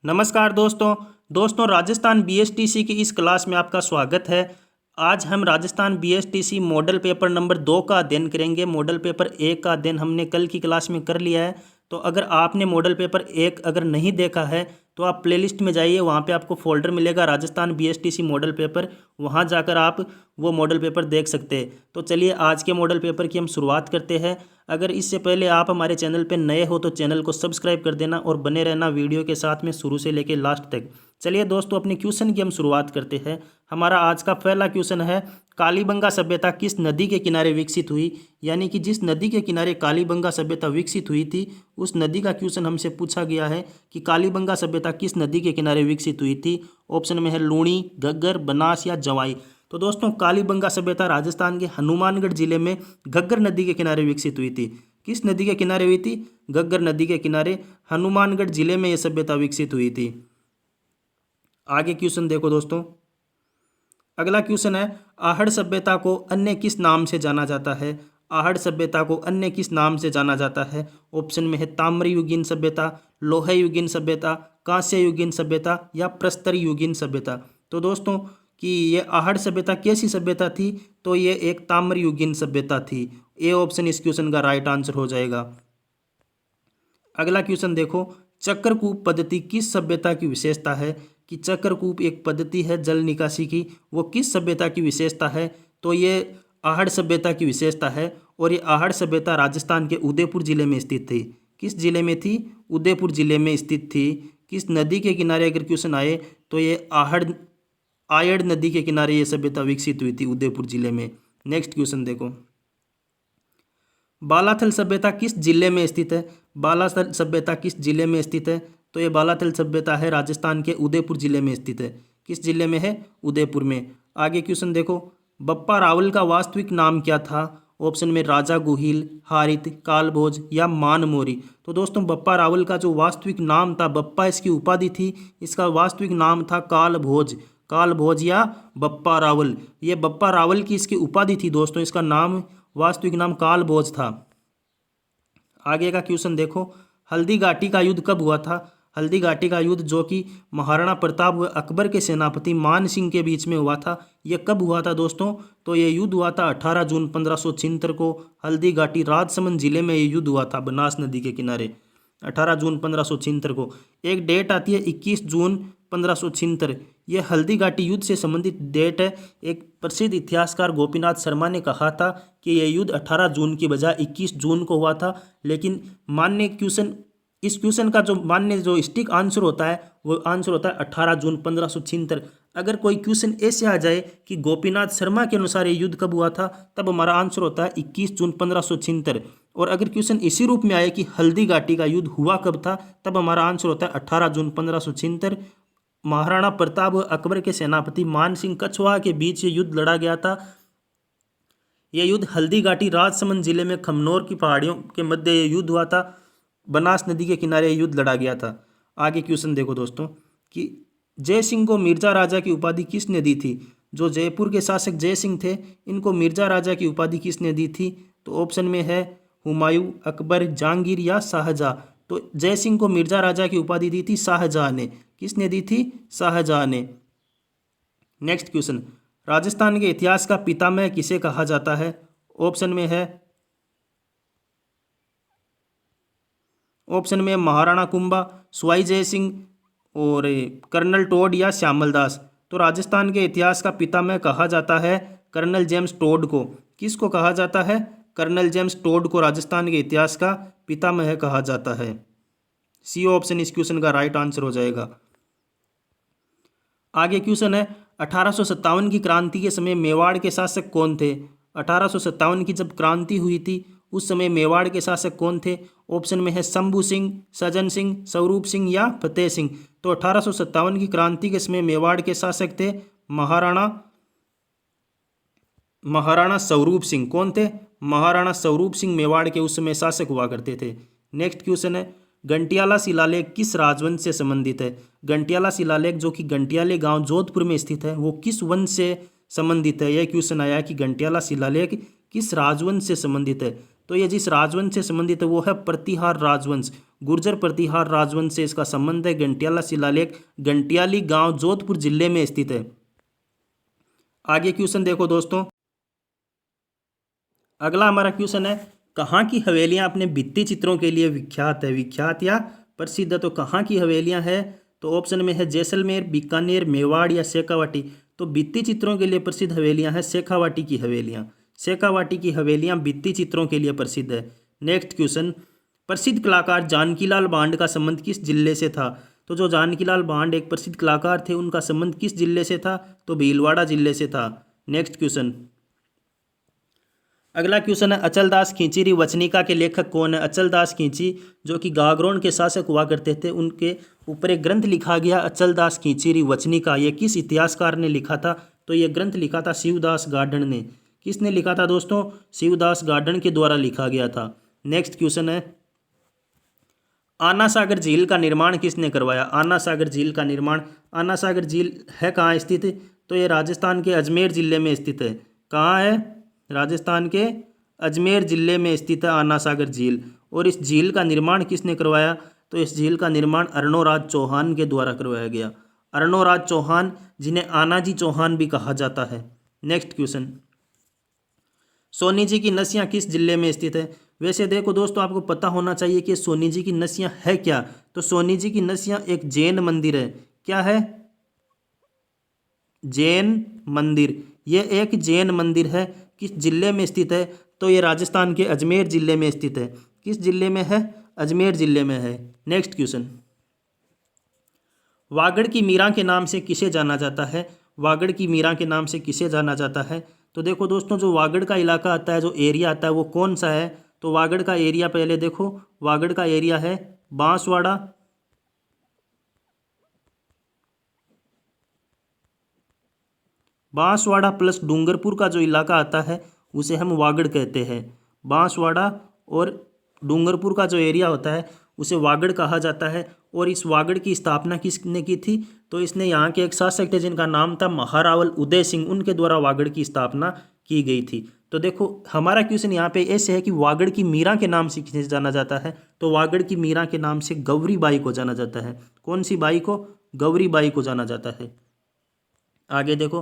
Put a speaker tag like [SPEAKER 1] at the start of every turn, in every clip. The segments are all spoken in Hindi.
[SPEAKER 1] नमस्कार दोस्तों। राजस्थान बीएसटीसी की इस क्लास में आपका स्वागत है। आज हम Rajasthan BSTC model paper number 2 का अध्ययन करेंगे। मॉडल पेपर 1 का अध्ययन हमने कल की क्लास में कर लिया है। तो अगर आपने मॉडल पेपर 1 अगर नहीं देखा है तो आप प्लेलिस्ट में जाइए, वहाँ पे आपको फोल्डर मिलेगा राजस्थान बीएसटीसी मॉडल पेपर, वहाँ जाकर आप वो मॉडल पेपर देख सकते हैं। तो चलिए आज के मॉडल पेपर की हम शुरुआत करते हैं। अगर इससे पहले आप हमारे चैनल पर नए हो तो चैनल को सब्सक्राइब कर देना और बने रहना वीडियो के साथ में शुरू से लेकर लास्ट तक। चलिए दोस्तों, अपने क्वेश्चन की हम शुरुआत करते हैं। हमारा आज का पहला क्वेश्चन है, कालीबंगा सभ्यता किस नदी के किनारे विकसित हुई? यानी कि जिस नदी के किनारे कालीबंगा सभ्यता विकसित हुई थी उस नदी का क्वेश्चन हमसे पूछा गया है कि कालीबंगा सभ्यता किस नदी के किनारे विकसित हुई थी। ऑप्शन में है लूणी, घग्गर, बनास या जवाई। तो दोस्तों, कालीबंगा सभ्यता राजस्थान के हनुमानगढ़ जिले में घग्गर नदी के किनारे विकसित हुई थी। किस नदी के किनारे हुई थी? घग्गर नदी के किनारे हनुमानगढ़ जिले में यह सभ्यता विकसित हुई थी। आगे क्वेश्चन देखो दोस्तों। अगला क्वेश्चन है, आहड़ सभ्यता को अन्य किस नाम से जाना जाता है? आहड़ सभ्यता को अन्य किस नाम से जाना जाता है? ऑप्शन में है ताम्रयुगीन सभ्यता, लोह युगीन सभ्यता, कांस्य युगीन सभ्यता या प्रस्तर युगीन सभ्यता। तो दोस्तों, कि ये आहड़ सभ्यता कैसी सभ्यता थी? तो ये एक ताम्रयुगीन सभ्यता थी। ए ऑप्शन इस क्वेश्चन का राइट आंसर हो जाएगा। अगला क्वेश्चन देखो, चक्रकूप पद्धति किस सभ्यता की विशेषता है? कि चक्रकूप एक पद्धति है जल निकासी की, वो किस सभ्यता की विशेषता है? तो ये आहड़ सभ्यता की विशेषता है। और ये आहड़ सभ्यता राजस्थान के उदयपुर जिले में स्थित थी। किस जिले में थी? उदयपुर जिले में स्थित थी। किस नदी के किनारे अगर क्वेश्चन आए तो ये आयड़ नदी के किनारे ये सभ्यता विकसित हुई थी उदयपुर जिले में। नेक्स्ट क्वेश्चन देखो, बालाथल सभ्यता किस जिले में स्थित है? बालाथल सभ्यता किस जिले में स्थित है? तो ये बालाथल सभ्यता है राजस्थान के उदयपुर जिले में स्थित है। किस जिले में है? उदयपुर में। आगे क्वेश्चन देखो, बप्पा रावल का वास्तविक नाम क्या था? ऑप्शन में राजा गुहिल, हारित, कालभोज या मानमोरी। तो दोस्तों, बप्पा रावल का जो वास्तविक नाम था, बप्पा इसकी उपाधि थी, इसका वास्तविक नाम था कालभोज। कालभोज या बप्पा रावल, ये बप्पा रावल की इसकी उपाधि थी दोस्तों, इसका नाम वास्तविक नाम कालभोज था। आगे का क्वेश्चन देखो, हल्दी घाटी का युद्ध कब हुआ था? हल्दी घाटी का युद्ध जो कि महाराणा प्रताप व अकबर के सेनापति मान सिंह के बीच में हुआ था, यह कब हुआ था दोस्तों? तो ये युद्ध हुआ था 18 जून 1576 को। हल्दी घाटी राजसमंद जिले में ये युद्ध हुआ था बनास नदी के किनारे, 18 जून 1576 को। एक डेट आती है 21 जून 1576, यह हल्दी घाटी युद्ध से संबंधित डेट है। एक प्रसिद्ध इतिहासकार गोपीनाथ शर्मा ने कहा था कि यह युद्ध 18 जून की बजाय 21 जून को हुआ था। लेकिन मान्य क्वेश्चन, इस क्वेश्चन का जो मान्य जो स्टिक आंसर होता है वो आंसर होता है 18 जून 1576। अगर कोई क्वेश्चन ऐसे आ जाए कि गोपीनाथ शर्मा के अनुसार ये युद्ध कब हुआ था, तब हमारा आंसर होता है 21 जून 1576। और अगर क्वेश्चन इसी रूप में आए कि हल्दी घाटी का युद्ध हुआ कब था, तब हमारा आंसर होता है 18 जून 1576। महाराणा प्रताप व अकबर के सेनापति मान सिंह कछवाहा के बीच ये युद्ध लड़ा गया था। यह युद्ध हल्दी घाटी राजसमंद जिले में खमनोर की पहाड़ियों के मध्य ये युद्ध हुआ था। बनास नदी के किनारे युद्ध लड़ा गया था। आगे क्वेश्चन देखो दोस्तों, कि जय सिंह को मिर्जा राजा की उपाधि किसने दी थी? जो जयपुर के शासक जय सिंह थे, इनको मिर्जा राजा की उपाधि किसने दी थी? तो ऑप्शन में है हुमायूं, अकबर, जहांगीर या शाहजहां। तो जय सिंह को मिर्जा राजा की उपाधि दी थी शाहजहां ने। किसने दी थी? शाहजहां ने। नेक्स्ट क्वेश्चन, राजस्थान के इतिहास का पितामह किसे कहा जाता है? ऑप्शन में महाराणा कुंभा, सवाई जय सिंह और कर्नल टोड या श्यामल दास। तो राजस्थान के इतिहास का पितामह कहा जाता है कर्नल जेम्स टोड को। किसको कहा जाता है? कर्नल जेम्स टोड को राजस्थान के इतिहास का पितामह कहा जाता है। सी ऑप्शन इस क्वेश्चन का राइट आंसर हो जाएगा। आगे क्वेश्चन है, 1857 की क्रांति के समय मेवाड़ के शासक कौन थे? 1857 की जब क्रांति हुई थी उस समय मेवाड़ के शासक कौन थे? ऑप्शन में है शंभू सिंह, सज्जन सिंह, स्वरूप सिंह या फतेह सिंह। तो 1857 की क्रांति के समय मेवाड़ के शासक थे महाराणा स्वरूप सिंह। कौन थे? महाराणा स्वरूप सिंह मेवाड़ के उस समय शासक हुआ करते थे। नेक्स्ट क्वेश्चन है, गंटियाला शिलालेख किस राजवंश से संबंधित है? गंटियाला शिलालेख जो कि गंटियाले गांव जोधपुर में स्थित है, वो किस वंश से संबंधित है? यह क्वेश्चन आया कि गंटियाला शिलालेख किस राजवंश से संबंधित है। तो ये जिस राजवंश से संबंधित है वो है प्रतिहार राजवंश। गुर्जर प्रतिहार राजवंश से इसका संबंध है। घंटियाला शिलालेख घंटियाली गांव जोधपुर जिले में स्थित है। आगे क्वेश्चन देखो दोस्तों, अगला हमारा क्वेश्चन है कहाँ की हवेलियां अपने भित्ति चित्रों के लिए विख्यात है? विख्यात या प्रसिद्ध है, तो कहाँ की हवेलियां है? तो ऑप्शन में है जैसलमेर, बीकानेर, मेवाड़ या शेखावाटी। तो भित्ति चित्रों के लिए प्रसिद्ध हवेलियां हैं शेखावाटी की हवेलियां। शेखावाटी की हवेलियां भित्ति चित्रों के लिए प्रसिद्ध है। नेक्स्ट क्वेश्चन, प्रसिद्ध कलाकार जानकीलाल बांड का संबंध किस जिले से था? तो जो जानकीलाल बांड एक प्रसिद्ध कलाकार थे, उनका संबंध किस जिले से था? तो भीलवाड़ा जिले से था। नेक्स्ट क्वेश्चन, अगला क्वेश्चन है अचलदास खींचीरी वचनिका के लेखक कौन है? अचलदास खींची जो कि गागरोन के शासक हुआ करते थे, उनके ऊपर एक ग्रंथ लिखा गया अचलदास खींचीरी वचनिका। ये किस इतिहासकार ने लिखा था? तो ये ग्रंथ लिखा था शिवदास गार्डन ने। किसने लिखा था दोस्तों? शिवदास गार्डन के द्वारा लिखा गया था। नेक्स्ट क्वेश्चन है आना सागर झील का निर्माण किसने करवाया? आना सागर झील का निर्माण, आना सागर झील है कहाँ स्थित? तो ये राजस्थान के अजमेर जिले में स्थित है। कहाँ है? राजस्थान के अजमेर जिले में स्थित है आना सागर झील। और इस झील का निर्माण किसने करवाया? तो इस झील का निर्माण अर्णोराज चौहान के द्वारा करवाया गया। अर्णोराज चौहान, जिन्हें आनाजी चौहान भी कहा जाता है। नेक्स्ट क्वेश्चन, सोनी जी की नसियाँ किस जिले में स्थित है? वैसे देखो दोस्तों, आपको पता होना चाहिए कि सोनी जी की नसियाँ है क्या। तो सोनी जी की नसियाँ एक जैन मंदिर है। क्या है? जैन मंदिर। ये एक जैन मंदिर है। किस जिले में स्थित है? तो ये राजस्थान के अजमेर जिले में स्थित है। किस जिले में है? अजमेर जिले में है। नेक्स्ट क्वेश्चन, वागड़ की मीरा के नाम से किसे जाना जाता है? वागड़ की मीरा के नाम से किसे जाना जाता है? तो देखो दोस्तों, जो वागड़ का इलाका आता है, जो एरिया आता है, वो कौन सा है? तो वागड़ का एरिया पहले देखो, वागड़ का एरिया है बांसवाड़ा, बांसवाड़ा प्लस डूंगरपुर का जो इलाका आता है उसे हम वागड़ कहते हैं। बांसवाड़ा और डूंगरपुर का जो एरिया होता है उसे वागड़ कहा जाता है। और इस वागड़ की स्थापना किसने की थी? तो इसने यहाँ के एक शासक थे जिनका नाम था महारावल उदय सिंह, उनके द्वारा वागड़ की स्थापना की गई थी। तो देखो हमारा क्वेश्चन यहाँ पे ऐसे है कि वागड़ की मीरा के नाम से किसे जाना जाता है? तो वागड़ की मीरा के नाम से गौरी बाई को जाना जाता है। कौन सी बाई को? गौरी बाई को जाना जाता है। आगे देखो,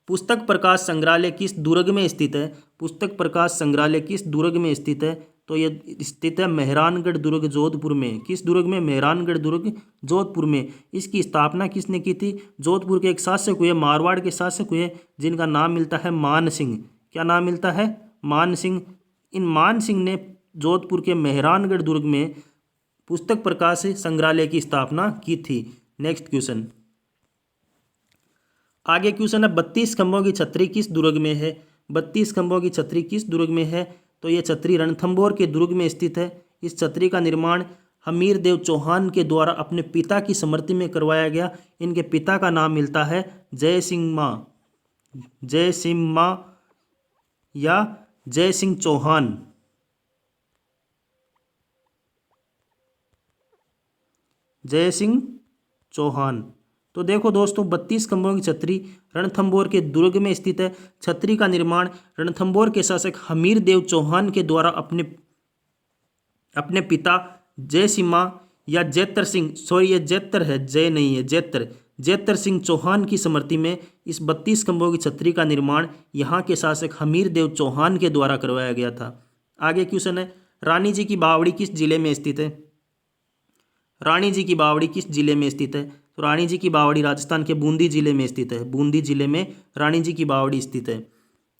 [SPEAKER 1] पुस्तक प्रकाश संग्रहालय किस दुर्ग में स्थित है? पुस्तक प्रकाश संग्रहालय किस दुर्ग में स्थित है? तो ये स्थित है मेहरानगढ़ दुर्ग जोधपुर में। किस दुर्ग में? मेहरानगढ़ दुर्ग जोधपुर में। इसकी स्थापना किसने की थी? जोधपुर के एक शासक हुए, मारवाड़ के शासक हुए, जिनका नाम मिलता है मान सिंह। क्या नाम मिलता है? मान सिंह। इन मान सिंह ने जोधपुर के मेहरानगढ़ दुर्ग में पुस्तक प्रकाश संग्रहालय की स्थापना की थी। नेक्स्ट क्वेश्चन, आगे क्वेश्चन है 32 खंभों की छतरी किस दुर्ग में है? 32 खंभों की छतरी किस दुर्ग में है? तो ये छतरी रणथंभौर के दुर्ग में स्थित है। इस छतरी का निर्माण हमीर देव चौहान के द्वारा अपने पिता की स्मृति में करवाया गया। इनके पिता का नाम मिलता है जय सिंह माँ, जय सिंह माँ या जय सिंह चौहान। जय सिंह चौहान। तो देखो दोस्तों, 32 खंभों की छतरी रणथंभौर के दुर्ग में स्थित है। छतरी का निर्माण रणथंभौर के शासक हमीर देव चौहान के द्वारा अपने पिता जय सिम्हा या जैतर सिंह, सॉरी ये जैतर है, जय नहीं है, जैतर सिंह चौहान की स्मृति में इस 32 खंभों की छतरी का निर्माण यहाँ के शासक हमीर देव चौहान के द्वारा करवाया गया था। आगे क्वेश्चन है रानी जी की बावड़ी किस जिले में स्थित है? रानी जी की बावड़ी किस जिले में स्थित है? तो रानी जी की बावड़ी राजस्थान के बूंदी जिले में स्थित है। बूंदी जिले में रानी जी की बावड़ी स्थित है।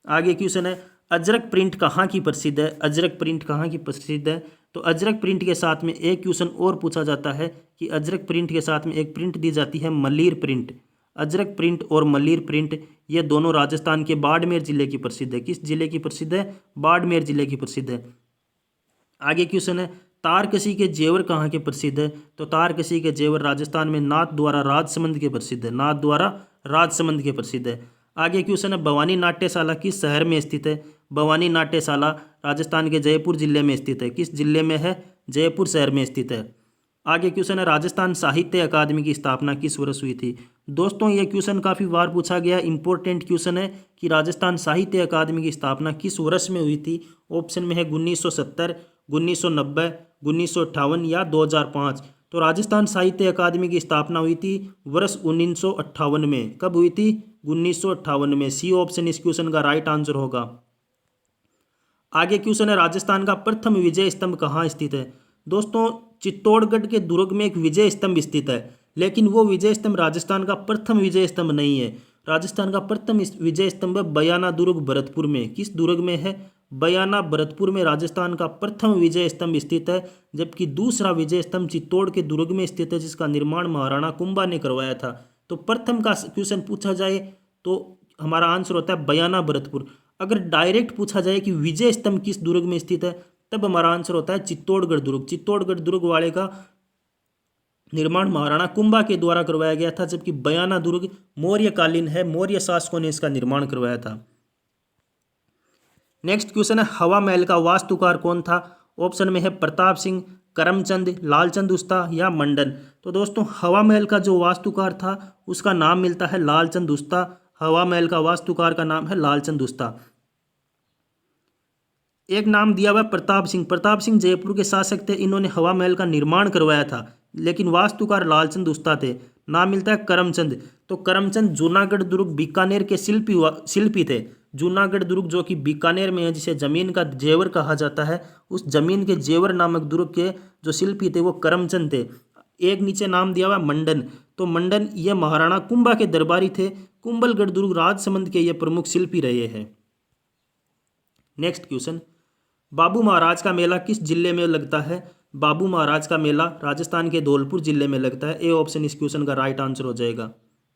[SPEAKER 1] आगे क्वेश्चन है अजरक प्रिंट कहाँ की प्रसिद्ध है? अजरक प्रिंट कहाँ की प्रसिद्ध है? तो अजरक प्रिंट के साथ में एक क्वेश्चन और पूछा जाता है कि अजरक प्रिंट के साथ में एक प्रिंट दी जाती है मल्लीर प्रिंट। अजरक प्रिंट और मल्लीर प्रिंट ये दोनों राजस्थान के बाड़मेर जिले की प्रसिद्ध है। किस जिले की प्रसिद्ध है? बाड़मेर जिले की प्रसिद्ध है। आगे क्वेश्चन है तारकसी के जेवर कहाँ के प्रसिद्ध है? तो तारकसी के जेवर राजस्थान में नाथ द्वारा राजसमंद के प्रसिद्ध है। नाथ द्वारा राजसमंद के प्रसिद्ध है। आगे क्वेश्चन है भवानी नाट्यशाला किस शहर में स्थित है? भवानी नाट्यशाला राजस्थान के जयपुर जिले में स्थित है। किस जिले में है? जयपुर शहर में स्थित है। आगे क्वेश्चन है राजस्थान साहित्य अकादमी की स्थापना किस वर्ष हुई थी? दोस्तों ये क्वेश्चन काफ़ी बार पूछा गया, इंपॉर्टेंट क्वेश्चन है कि राजस्थान साहित्य अकादमी की स्थापना किस वर्ष में हुई थी? ऑप्शन में है 1970, 1990, 1958 या 2005? तो राजस्थान साहित्य अकादमी की स्थापना हुई थी वर्ष 1958 में। कब हुई थी? 1958 में। सी ऑप्शन इस क्वेश्चन का राइट आंसर होगा। आगे क्वेश्चन है, राजस्थान का प्रथम विजय स्तंभ कहाँ स्थित है? दोस्तों, चित्तौड़गढ़ के दुर्ग में एक विजय स्तंभ स्थित है, लेकिन वो विजय स्तंभ राजस्थान का प्रथम विजय स्तंभ नहीं है। राजस्थान का प्रथम विजय स्तंभ है बयाना दुर्ग भरतपुर में। किस दुर्ग में है? बयाना भरतपुर में राजस्थान का प्रथम विजय स्तंभ स्थित है, जबकि दूसरा विजय स्तंभ चित्तौड़ के दुर्ग में स्थित है, जिसका निर्माण महाराणा कुंभा ने करवाया था। तो प्रथम का क्वेश्चन पूछा जाए तो हमारा आंसर होता है बयाना भरतपुर। अगर डायरेक्ट पूछा जाए कि विजय स्तंभ किस दुर्ग में स्थित है, तब हमारा आंसर होता है चित्तौड़गढ़ दुर्ग। चित्तौड़गढ़ दुर्ग वाले का निर्माण महाराणा कुंभा के द्वारा करवाया गया था, जबकि बयाना दुर्ग मौर्यकालीन है, मौर्य शासकों ने इसका निर्माण करवाया था। नेक्स्ट क्वेश्चन है, हवा महल का वास्तुकार कौन था? ऑप्शन में है प्रताप सिंह, करमचंद, लालचंद उस्ता या मंडन। तो दोस्तों, हवा महल का जो वास्तुकार था उसका नाम मिलता है लालचंद उस्ता। हवा महल का वास्तुकार का नाम है लालचंद उस्ता। एक नाम दिया हुआ प्रताप सिंह। प्रताप सिंह जयपुर के शासक थे, इन्होंने हवा महल का निर्माण करवाया था, लेकिन वास्तुकार लालचंद उस्ता थे। नाम मिलता है करमचंद। तो करमचंद जूनागढ़ दुर्ग बीकानेर के शिल्पी थे। जूनागढ़ दुर्ग जो कि बीकानेर में है, जिसे जमीन का जेवर कहा जाता है, उस जमीन के जेवर नामक दुर्ग के जो शिल्पी थे वो करमचंद थे। एक नीचे नाम दिया हुआ मंडन। तो मंडन ये महाराणा कुंभा के दरबारी थे। कुंभलगढ़ दुर्ग राजसमंद के ये प्रमुख शिल्पी रहे हैं। नेक्स्ट क्वेश्चन, बाबू महाराज का मेला किस जिले में लगता है? बाबू महाराज का मेला राजस्थान के धौलपुर जिले में लगता है। ए ऑप्शन इस क्वेश्चन का राइट आंसर हो जाएगा।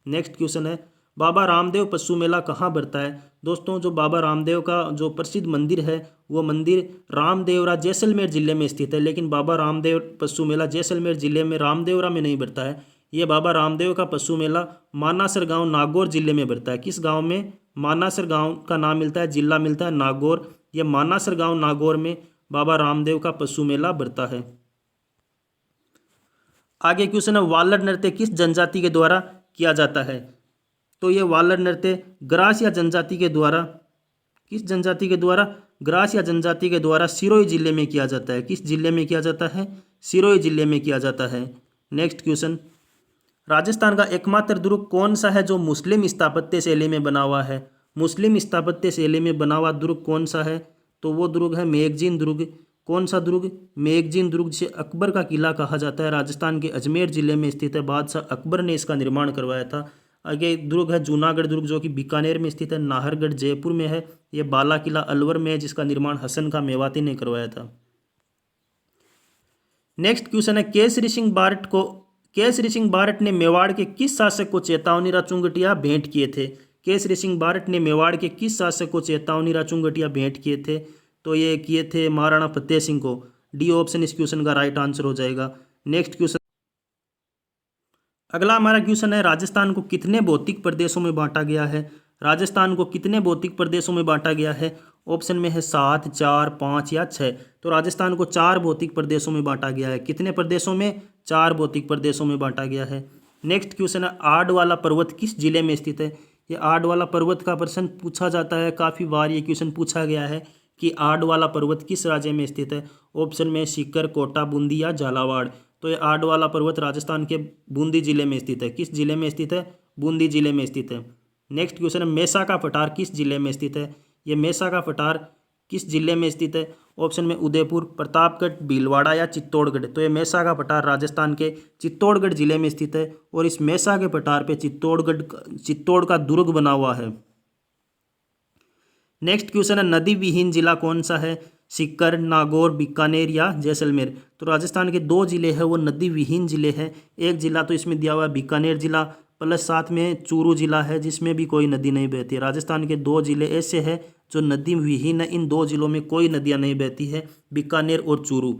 [SPEAKER 1] नेक्स्ट क्वेश्चन है, बाबा रामदेव पशु मेला कहाँ बढ़ता है? दोस्तों, जो बाबा रामदेव का जो प्रसिद्ध मंदिर है वो मंदिर रामदेवरा जैसलमेर जिले में स्थित है, लेकिन बाबा रामदेव पशु मेला जैसलमेर जिले में रामदेवरा में नहीं बढ़ता है। ये बाबा रामदेव का पशु मेला मानासर गांव नागौर जिले में बढ़ता है। किस गांव में? मानासर गांव का नाम मिलता है, जिला मिलता है नागौर। ये मानासर गांव नागौर में बाबा रामदेव का पशु मेला बढ़ता है। आगे क्वेश्चन है, वालर नृत्य किस जनजाति के द्वारा किया जाता है? तो ये वालर नृत्य ग्रासिया जनजाति के द्वारा, किस जनजाति के द्वारा? ग्रासिया जनजाति के द्वारा सिरोही जिले में किया जाता है। किस जिले में किया जाता है? सिरोही जिले में किया जाता है। नेक्स्ट क्वेश्चन, राजस्थान का एकमात्र दुर्ग कौन सा है जो मुस्लिम स्थापत्य शैली में बना हुआ है? मुस्लिम स्थापत्य शैली में बना हुआ दुर्ग कौन सा है? तो वो दुर्ग है मेगजीन दुर्ग। कौन सा दुर्ग? मेगजीन दुर्ग, जिसे अकबर का किला कहा जाता है, राजस्थान के अजमेर जिले में स्थित है। बादशाह अकबर ने इसका निर्माण करवाया था। आगे दुर्ग है जूनागढ़ दुर्ग, जो कि बीकानेर में स्थित है। नाहरगढ़ जयपुर में है। ये बाला किला अलवर में है, जिसका निर्माण हसन खां मेवाती ने करवाया था। नेक्स्ट क्वेश्चन है, केसरी सिंह बारट ने मेवाड़ के किस शासक को चेतावनी चुंगटिया भेंट किए थे? केसरी सिंह बारट ने मेवाड़ के किस शासक को चेतावनी चुंगटिया भेंट किए थे? तो ये किए थे महाराणा फतेह सिंह को। डी ऑप्शन इस क्वेश्चन का राइट आंसर हो जाएगा। नेक्स्ट क्वेश्चन, अगला हमारा क्वेश्चन है, राजस्थान को कितने भौतिक प्रदेशों में बांटा गया है? राजस्थान को कितने भौतिक प्रदेशों में बांटा गया है? ऑप्शन में है 7, 4, 5 या 6। तो राजस्थान को 4 भौतिक प्रदेशों में बांटा गया है। कितने प्रदेशों में? 4 भौतिक प्रदेशों में बांटा गया है। नेक्स्ट क्वेश्चन है, आडवाला पर्वत किस जिले में स्थित है? ये आडवाला पर्वत का प्रश्न पूछा जाता है, काफ़ी बार ये क्वेश्चन पूछा गया है कि आडवाला पर्वत किस राज्य में स्थित है। ऑप्शन में सीकर, कोटा, बूंदी या झालावाड़। तो ये आडवाला पर्वत राजस्थान के बूंदी जिले में स्थित है। किस जिले में स्थित है? बूंदी जिले में स्थित है। नेक्स्ट क्वेश्चन है, मेसा का पठार किस जिले में स्थित है? ये मेसा का पठार किस जिले में स्थित है? ऑप्शन में उदयपुर, प्रतापगढ़, भीलवाड़ा या चित्तौड़गढ़। तो ये मेसा का पठार राजस्थान के चित्तौड़गढ़ जिले में स्थित है, और इस मेसा के पठार पे चित्तौड़ का दुर्ग बना हुआ है। नेक्स्ट क्वेश्चन है, नदी विहीन जिला कौन सा है? सीकर, नागौर, बीकानेर या जैसलमेर। तो राजस्थान के 2 जिले हैं वो नदी विहीन जिले हैं। एक जिला तो इसमें दिया हुआ है बीकानेर जिला, प्लस साथ में चूरू जिला है जिसमें भी कोई नदी नहीं बहती। राजस्थान के 2 जिले ऐसे हैं जो नदी विहीन है। इन 2 जिलों में कोई नदियां नहीं बहती है, बीकानेर और चूरू।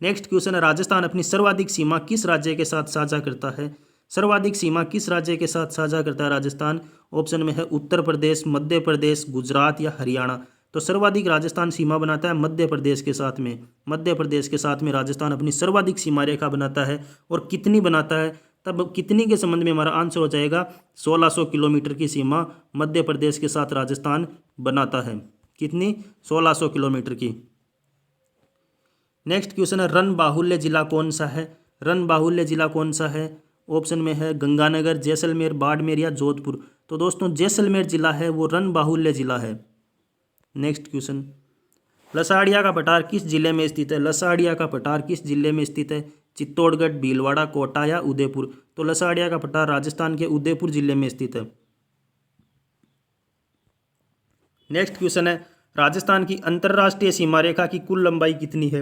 [SPEAKER 1] नेक्स्ट क्वेश्चन है, राजस्थान अपनी सर्वाधिक सीमा किस राज्य के साथ साझा करता है? सर्वाधिक सीमा किस राज्य के साथ साझा करता है राजस्थान? ऑप्शन में है उत्तर प्रदेश, मध्य प्रदेश, गुजरात या हरियाणा। तो सर्वाधिक राजस्थान सीमा बनाता है मध्य प्रदेश के साथ में। मध्य प्रदेश के साथ में राजस्थान अपनी सर्वाधिक सीमा रेखा बनाता है। और कितनी बनाता है? तब कितनी के संबंध में हमारा आंसर हो जाएगा 1600 किलोमीटर की सीमा मध्य प्रदेश के साथ राजस्थान बनाता है। कितनी? 1600 किलोमीटर की। नेक्स्ट क्वेश्चन है रन बाहुल्य जिला कौन सा है? रन बाहुल्य जिला कौन सा है? ऑप्शन में है गंगानगर, जैसलमेर, बाड़मेर या जोधपुर। तो दोस्तों जैसलमेर जिला है वो रन बाहुल्य जिला है। नेक्स्ट क्वेश्चन, लसाड़िया का पठार किस जिले में स्थित है? लसाड़िया का पठार किस जिले में स्थित है? चित्तौड़गढ़, भीलवाड़ा, कोटा या उदयपुर। तो लसाड़िया का पठार राजस्थान के उदयपुर जिले में स्थित है। नेक्स्ट क्वेश्चन है राजस्थान की अंतर्राष्ट्रीय सीमा रेखा की कुल लंबाई कितनी है?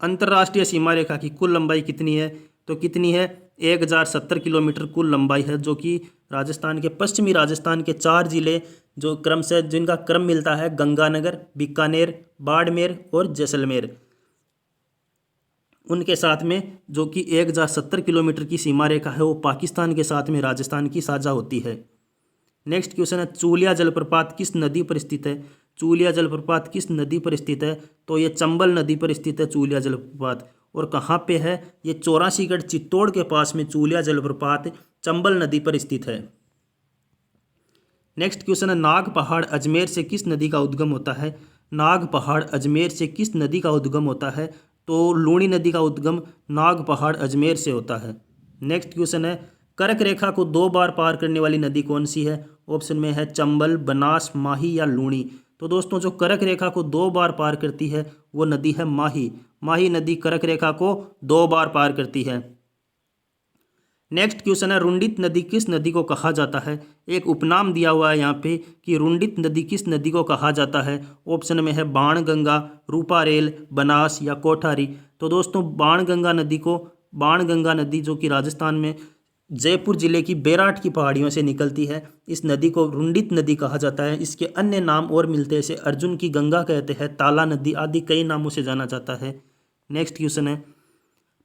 [SPEAKER 1] अंतर्राष्ट्रीय सीमा रेखा की कुल लंबाई कितनी है? तो कितनी है? 1070 किलोमीटर कुल लंबाई है, जो कि राजस्थान के पश्चिमी राजस्थान के 4 जिले जो क्रम से जिनका क्रम मिलता है गंगानगर, बीकानेर, बाड़मेर और जैसलमेर, उनके साथ में जो कि 1070 किलोमीटर की सीमा रेखा है वो पाकिस्तान के साथ में राजस्थान की साझा होती है। नेक्स्ट क्वेश्चन है चूलिया जलप्रपात किस नदी पर स्थित है? चूलिया जलप्रपात किस नदी पर स्थित है? तो ये चंबल नदी पर स्थित है चूलिया जलप्रपात। और कहाँ पे है? ये 84गढ़ चित्तौड़ के पास में चूलिया जलप्रपात चंबल नदी पर स्थित है। नेक्स्ट क्वेश्चन है नाग पहाड़ अजमेर से किस नदी का उद्गम होता है? नाग पहाड़ अजमेर से किस नदी का उद्गम होता है? तो लूणी नदी का उद्गम नाग पहाड़ अजमेर से होता है। नेक्स्ट क्वेश्चन है कर्क रेखा को 2 बार पार करने वाली नदी कौन सी है? ऑप्शन में है चंबल, बनास, माही या लूणी। तो दोस्तों जो कर्क रेखा को 2 बार पार करती है वो नदी है माही। माही नदी कर्क रेखा को 2 बार पार करती है। नेक्स्ट क्वेश्चन है रुंडित नदी किस नदी को कहा जाता है? एक उपनाम दिया हुआ है यहाँ पे कि रुंडित नदी किस नदी को कहा जाता है। ऑप्शन में है बाणगंगा, रूपारेल, बनास या कोठारी। तो दोस्तों बाणगंगा नदी जो कि राजस्थान में जयपुर जिले की बेराट की पहाड़ियों से निकलती है, इस नदी को रुंडित नदी कहा जाता है। इसके अन्य नाम और मिलते हैं, जैसे अर्जुन की गंगा कहते हैं, ताला नदी आदि कई नामों से जाना जाता है। नेक्स्ट क्वेश्चन है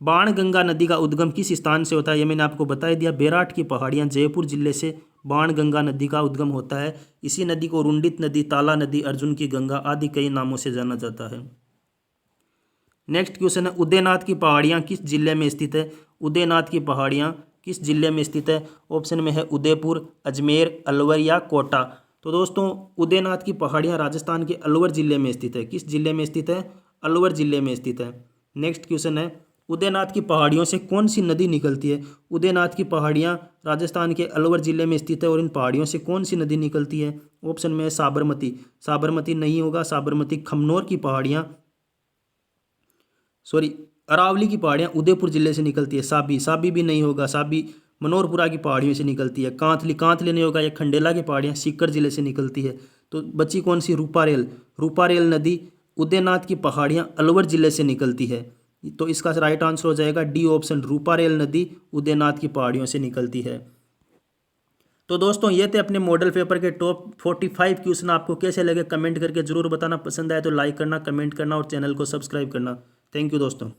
[SPEAKER 1] बाणगंगा नदी का उद्गम किस स्थान से होता है? ये मैंने आपको बता दिया, बेराट की पहाड़ियाँ जयपुर जिले से बाणगंगा नदी का उद्गम होता है। इसी नदी को रुंडित नदी, ताला नदी, अर्जुन की गंगा आदि कई नामों से जाना जाता है। नेक्स्ट क्वेश्चन है उदयनाथ की पहाड़ियाँ किस जिले में स्थित है? उदयनाथ की पहाड़ियाँ किस जिले में स्थित है? ऑप्शन में है उदयपुर, अजमेर, अलवर या कोटा। तो दोस्तों उदयनाथ की पहाड़ियाँ राजस्थान के अलवर जिले में स्थित है। किस जिले में स्थित है? अलवर जिले में स्थित है। नेक्स्ट क्वेश्चन है उदयनाथ की पहाड़ियों से कौन सी नदी निकलती है? उदयनाथ की पहाड़ियाँ राजस्थान के अलवर जिले में स्थित है और इन पहाड़ियों से कौन सी नदी निकलती है? ऑप्शन में है साबरमती। साबरमती नहीं होगा, साबरमती खमनोर की पहाड़ियाँ अरावली की पहाड़ियाँ उदयपुर जिले से निकलती है। साबी भी नहीं होगा, साबी मनोरपुरा की पहाड़ियों से निकलती है। कांतली नहीं होगा, ये खंडेला की पहाड़ियाँ सीकर जिले से निकलती है। तो बची कौन सी? रूपारेल नदी उदयनाथ की पहाड़ियाँ अलवर जिले से निकलती है। तो इसका राइट आंसर हो जाएगा डी ऑप्शन, रूपारेल नदी उदयनाथ की पहाड़ियों से निकलती है। तो दोस्तों ये थे अपने मॉडल पेपर के टॉप 45 क्वेश्चन। आपको कैसे लगे कमेंट करके जरूर बताना। पसंद आए तो लाइक करना, कमेंट करना और चैनल को सब्सक्राइब करना। थैंक यू दोस्तों।